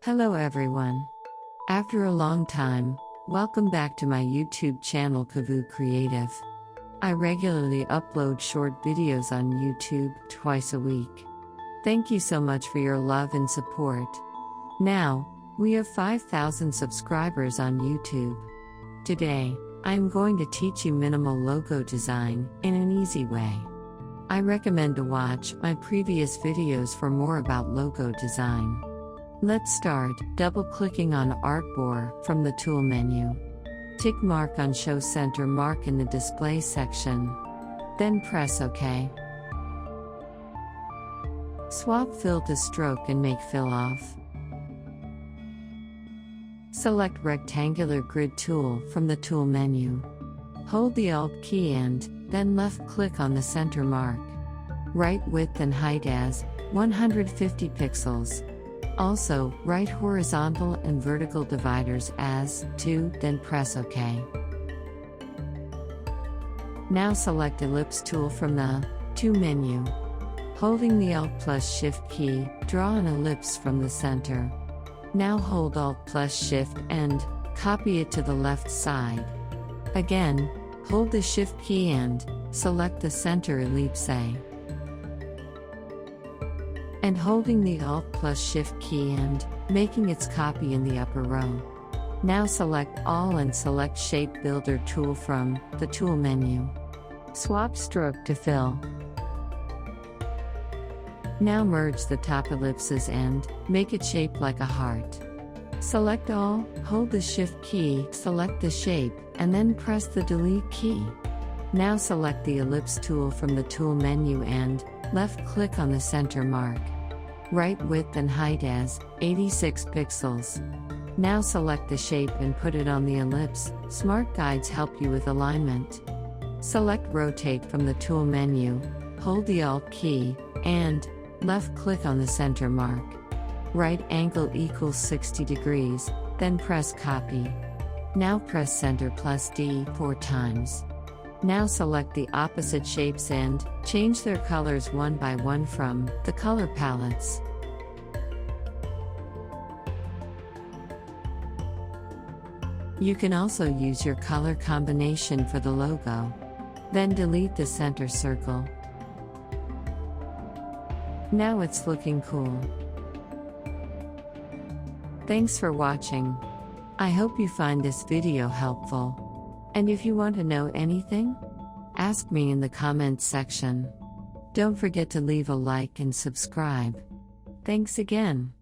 Hello everyone. After a long time, welcome back to my YouTube channel KavuCreative. I regularly upload short videos on YouTube twice a week. Thank you so much for your love and support. Now, we have 5,000 subscribers on YouTube. Today, I am going to teach you minimal logo design in an easy way. I recommend to watch my previous videos for more about logo design. Let's start, double-clicking on Artboard from the Tool menu. Tick mark on Show Center Mark in the Display section. Then press OK. Swap Fill to Stroke and make fill off. Select Rectangular Grid Tool from the Tool menu. Hold the Alt key and then left-click on the center mark. Write width and height as 150 pixels. Also, write horizontal and vertical dividers as 2, then press OK. Now select Ellipse tool from the Tool menu. Holding the Alt plus Shift key, draw an ellipse from the center. Now hold Alt plus Shift and copy it to the left side. Again, hold the Shift key and select the center ellipse. And holding the Alt plus Shift key and making its copy in the upper row. Now select All and select Shape Builder tool from the Tool menu. Swap Stroke to fill. Now merge the top ellipses and make it shaped like a heart. Select All, hold the Shift key, select the shape, and then press the Delete key. Now select the Ellipse tool from the Tool menu and left-click on the center mark. Write width and height as 86 pixels. Now select the shape and put it on the ellipse. Smart guides help you with alignment. Select Rotate from the Tool menu, hold the Alt key, and left-click on the center mark. Write angle equals 60 degrees, then press Copy. Now press Center plus D 4 times. Now select the opposite shapes and change their colors one by one from the color palettes. You can also use your color combination for the logo. Then delete the center circle. Now it's looking cool. Thanks for watching. I hope you find this video helpful. And if you want to know anything, ask me in the comments section. Don't forget to leave a like and subscribe. Thanks again.